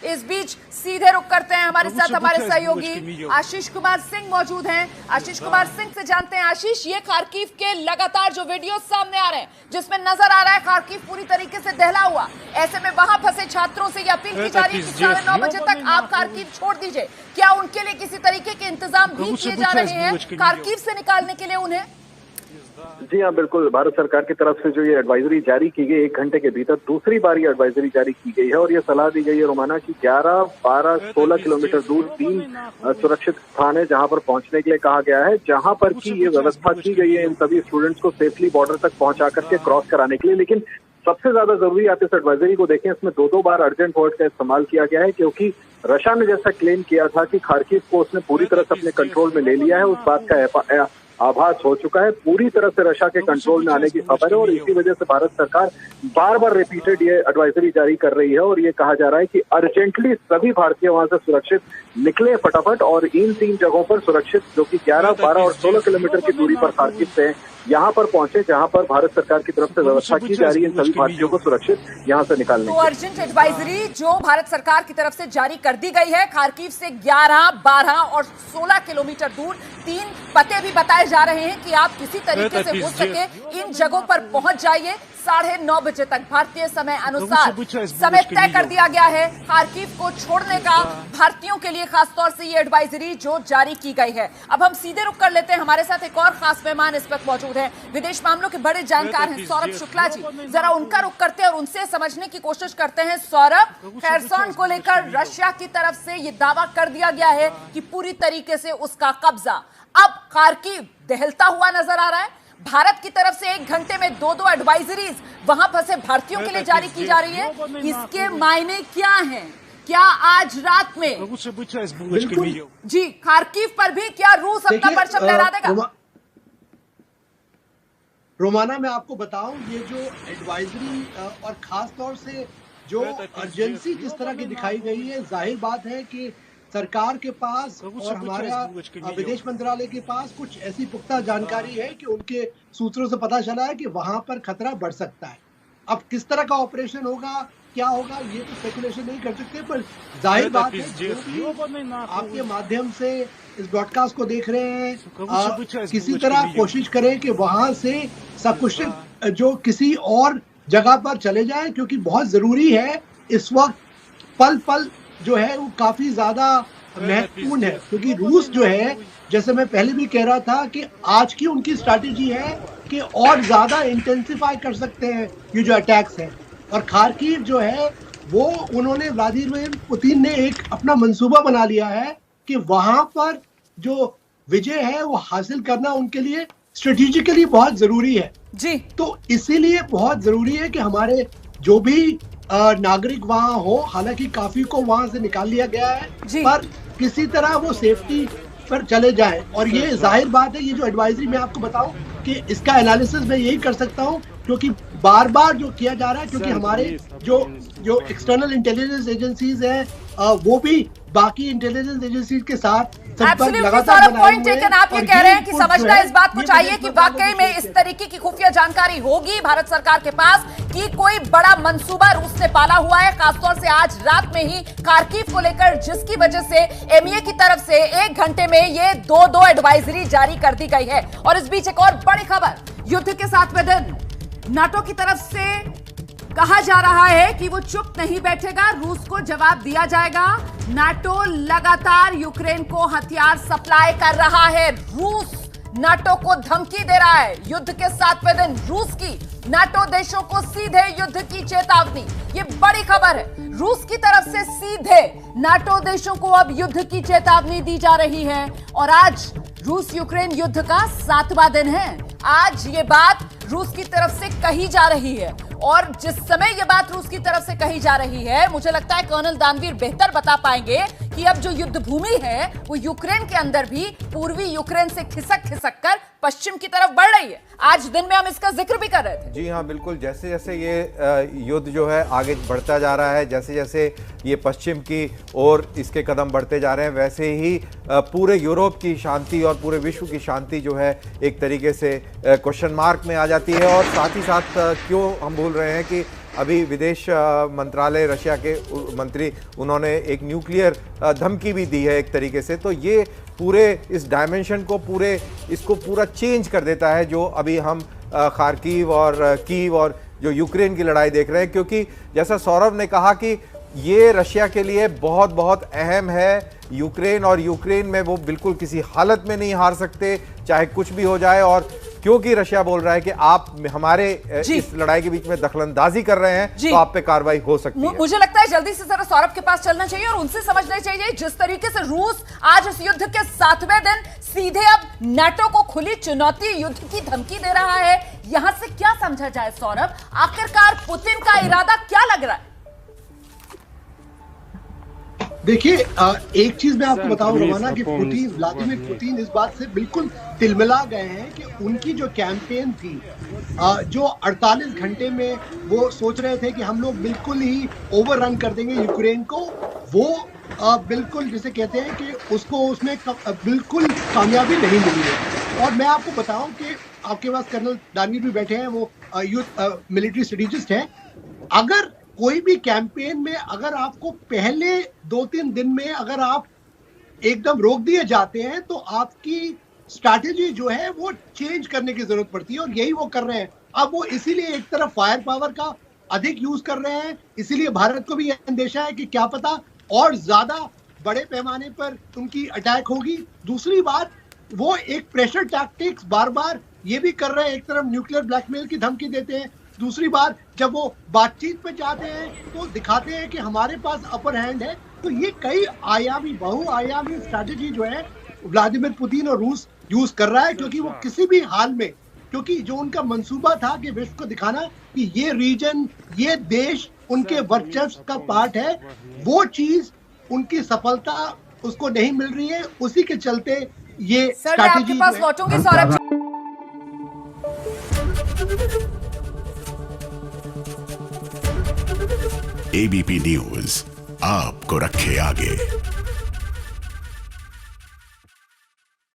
इस बीच सीधे रुक करते हैं, हमारे साथ हमारे सहयोगी आशीष कुमार सिंह मौजूद हैं। आशीष कुमार सिंह से जानते हैं। आशीष, ये खार्किव के लगातार जो वीडियो सामने आ रहे हैं जिसमें नजर आ रहा है खार्किव पूरी तरीके से दहला हुआ, ऐसे में वहां फंसे छात्रों से ये अपील की जा रही है कि 9:30 बजे तक आप खार्किव छोड़ दीजिए। क्या उनके लिए किसी तरीके के इंतजाम भी किए जा रहे हैं खार्किव से निकालने के लिए उन्हें? जी हाँ, बिल्कुल। भारत सरकार की तरफ से जो ये एडवाइजरी जारी की गई, 1 घंटे के भीतर दूसरी बार ये एडवाइजरी जारी की गई है और ये सलाह दी गई है रोमाना की 11, 12, 16 किलोमीटर दूर 3 सुरक्षित स्थान है जहां पर पहुंचने के लिए कहा गया है, जहां पर की ये व्यवस्था की गई है इन सभी स्टूडेंट्स को सेफली बॉर्डर तक पहुंचा करके क्रॉस कराने के लिए। लेकिन सबसे ज्यादा जरूरी, आप इस एडवाइजरी को देखें, इसमें 2 बार अर्जेंट वर्ड का इस्तेमाल किया गया है, क्योंकि रशिया ने जैसा क्लेम किया था कि खार्किव को उसने पूरी तरह से अपने कंट्रोल में ले लिया है, उस बात का आभास हो चुका है। पूरी तरह से रशिया के कंट्रोल में आने की खबर है और इसी वजह से भारत सरकार बार बार रिपीटेड ये एडवाइजरी जारी कर रही है और ये कहा जा रहा है कि अर्जेंटली सभी भारतीय वहां से सुरक्षित निकले फटाफट और इन 3 जगहों पर सुरक्षित, जो कि 11, 12 और 16 किलोमीटर की दूरी पर खार्किव से यहाँ पर पहुंचे, जहां पर भारत सरकार की तरफ से व्यवस्था की जा रही है सभी भारतीयों को सुरक्षित यहाँ से निकालने की। तो अर्जेंट एडवाइजरी जो भारत सरकार की तरफ से जारी कर दी गई है, खार्किव से 11, 12 और 16 किलोमीटर दूर 3 पते भी बताए जा रहे हैं कि आप किसी तरीके से हो सके इन जगहों पर पहुंच जाइए। 9:30 बजे तक भारतीय समय अनुसार समय तय कर दिया गया है खार्किव को छोड़ने का, भारतीयों के लिए खासतौर से ये एडवाइजरी जो जारी की गई है। अब हम सीधे रुक कर लेते हैं, हमारे साथ एक और खास मेहमान इस वक्त मौजूद है, विदेश मामलों के बड़े जानकार हैं सौरभ शुक्ला जी। जरा उनका रुक करते हैं और उनसे समझने की कोशिश करते हैं। सौरभ, खैरसोन को लेकर रशिया की तरफ से ये दावा कर दिया गया है कि पूरी तरीके से उसका कब्जा, अब खार्किव दहलता हुआ नजर आ रहा है। भारत की तरफ से 1 घंटे में 2 एडवाइजरीज वहां फंसे भारतीयों के लिए जारी की जा रही है। इसके मायने क्या हैं? क्या आज रात में जी खार्किव पर भी क्या रूस अपना परचम लहरा देगा? रोमाना, मैं आपको बताऊं, ये जो एडवाइजरी और खास तौर से जो अर्जेंसी जिस तरह की दिखाई गई है, जाहिर बात है कि सरकार के पास और हमारा विदेश मंत्रालय के पास कुछ ऐसी पुख्ता जानकारी है कि उनके सूत्रों से पता चला है कि वहां पर खतरा बढ़ सकता है। अब किस तरह का ऑपरेशन होगा, क्या होगा, ये तो स्पेकुलेशन नहीं कर सकते, पर जाहिर बात है जो भी आपके माध्यम से इस ब्रॉडकास्ट को देख रहे हैं, किसी तरह कोशिश करें कि वहां से सकुशल जो किसी और जगह पर चले जाएं, क्योंकि बहुत जरूरी है इस वक्त। पल पल जो है वो काफी ज्यादा महत्वपूर्ण है, क्योंकि रूस जो है, जैसे मैं पहले भी कह रहा था कि आज की उनकी स्ट्रैटेजी है कि और ज्यादा इंटेंसिफाई कर सकते हैं ये जो अटैक्स हैं। और खार्किव जो है वो उन्होंने, व्लादिमीर पुतिन ने एक अपना मंसूबा बना लिया है कि वहां पर जो विजय है वो हासिल करना उनके लिए स्ट्रेटेजिकली बहुत जरूरी है जी। तो इसीलिए बहुत जरूरी है कि हमारे जो भी नागरिक वहां हो, हालांकि काफी को वहां से निकाल लिया गया है, पर किसी तरह वो सेफ्टी पर चले जाए। और ये जाहिर बात है, ये जो एडवाइजरी मैं आपको बताऊं कि इसका एनालिसिस मैं यही कर सकता हूं क्योंकि बार बार जो किया जा रहा है, क्योंकि हमारे जो एक्सटर्नल इंटेलिजेंस एजेंसीज हैं वो भी बाकी इंटेलिजेंस एजेंसीज के साथ पॉइंट टेकन। आप ये कह रहे हैं कि समझना इस बात को चाहिए कि वाकई में इस तरीके की खुफिया जानकारी होगी भारत सरकार के पास कि कोई बड़ा मंसूबा रूस ने पाला हुआ है, खासतौर से आज रात में ही खार्किव को लेकर, जिसकी वजह से एमईए की तरफ से 1 घंटे में ये 2 एडवाइजरी जारी कर दी गई है। और इस बीच एक और बड़ी खबर, युद्ध के 7वें दिन नाटो की तरफ से कहा जा रहा है कि वो चुप नहीं बैठेगा, रूस को जवाब दिया जाएगा। नाटो लगातार यूक्रेन को हथियार सप्लाई कर रहा है। रूस नाटो को धमकी दे रहा है। युद्ध के 7वें दिन रूस की नाटो देशों को सीधे युद्ध की चेतावनी, ये बड़ी खबर है। रूस की तरफ से सीधे नाटो देशों को अब युद्ध की चेतावनी दी जा रही है और आज रूस यूक्रेन युद्ध का 7वां दिन है। आज ये बात रूस की तरफ से कही जा रही है और जिस समय ये बात रूस की तरफ से कही जा रही है, मुझे लगता है कर्नल दानवीर बेहतर बता पाएंगे कि अब जो युद्ध भूमि है वो यूक्रेन के अंदर भी पूर्वी यूक्रेन से खिसक कर पश्चिम की तरफ बढ़ रही है। आज दिन में हम इसका जिक्र भी कर रहे थे। जी हाँ, बिल्कुल। जैसे जैसे ये युद्ध जो है आगे बढ़ता जा रहा है, जैसे जैसे ये पश्चिम की ओर इसके कदम बढ़ते जा रहे हैं, वैसे ही पूरे यूरोप की शांति और पूरे विश्व की शांति जो है एक तरीके से क्वेश्चन मार्क में आ जाती है। और साथ ही साथ क्यों हम भूल रहे हैं कि अभी विदेश मंत्रालय रशिया के मंत्री उन्होंने एक न्यूक्लियर धमकी भी दी है एक तरीके से। तो ये पूरे इस डायमेंशन को इसको पूरा चेंज कर देता है जो अभी हम खार्किव और कीव और जो यूक्रेन की लड़ाई देख रहे हैं, क्योंकि जैसा सौरभ ने कहा कि ये रशिया के लिए बहुत बहुत अहम है यूक्रेन, और यूक्रेन में वो बिल्कुल किसी हालत में नहीं हार सकते चाहे कुछ भी हो जाए। और क्योंकि रशिया बोल रहा है कि आप हमारे इस लड़ाई के बीच में दखलंदाजी कर रहे हैं तो आप पे कार्रवाई हो सकती है। मुझे लगता है जल्दी से जरा सौरभ के पास चलना चाहिए और उनसे समझना चाहिए जिस तरीके से रूस आज इस युद्ध के 7वें दिन सीधे अब नाटो को खुली चुनौती, युद्ध की धमकी दे रहा है। यहां से क्या समझा जाए सौरभ, आखिरकार पुतिन का इरादा क्या लग रहा है? देखिए, एक चीज मैं आपको बताऊं रोमाना कि व्लादिमीर पुतिन इस बात से बिल्कुल तिलमिला गए हैं कि उनकी जो कैंपेन थी, जो 48 घंटे में वो सोच रहे थे कि हम लोग बिल्कुल ही ओवररन कर देंगे यूक्रेन को, वो बिल्कुल जिसे कहते हैं कि उसको उसमें बिल्कुल कामयाबी नहीं मिली है। और मैं आपको बताऊं कि आपके पास कर्नल दानिर भी बैठे हैं, वो मिलिट्री स्ट्रेटेजिस्ट हैं। अगर कोई भी कैंपेन में अगर आपको पहले 2-3 दिन में अगर आप एकदम रोक दिए जाते हैं तो आपकी स्ट्रैटेजी जो है वो चेंज करने की जरूरत पड़ती है, और यही वो कर रहे हैं। अब वो इसीलिए एक तरफ फायर पावर का अधिक यूज कर रहे हैं, इसीलिए भारत को भी यह अंदेशा है कि क्या पता और ज्यादा बड़े पैमाने पर उनकी अटैक होगी। दूसरी बात, वो एक प्रेशर टैक्टिक्स बार बार ये भी कर रहे हैं, एक तरफ न्यूक्लियर ब्लैकमेल की धमकी देते हैं, दूसरी बात जब वो बातचीत पे जाते हैं तो दिखाते हैं कि हमारे पास अपर हैंड है। तो ये कई आयामी बहुआयामी स्ट्रैटेजी जो है व्लादिमीर पुतिन और रूस यूज कर रहा है, क्योंकि वो किसी भी हाल में, क्योंकि जो उनका मंसूबा था कि विश्व को दिखाना कि ये रीजन, ये देश उनके वर्चस्व का पार्ट है, वो चीज उनकी सफलता उसको नहीं मिल रही है। उसी के चलते ये स्ट्रैटेजी आपके पास लौटूंगी सौरभ। एबीपी न्यूज आपको रखे आगे।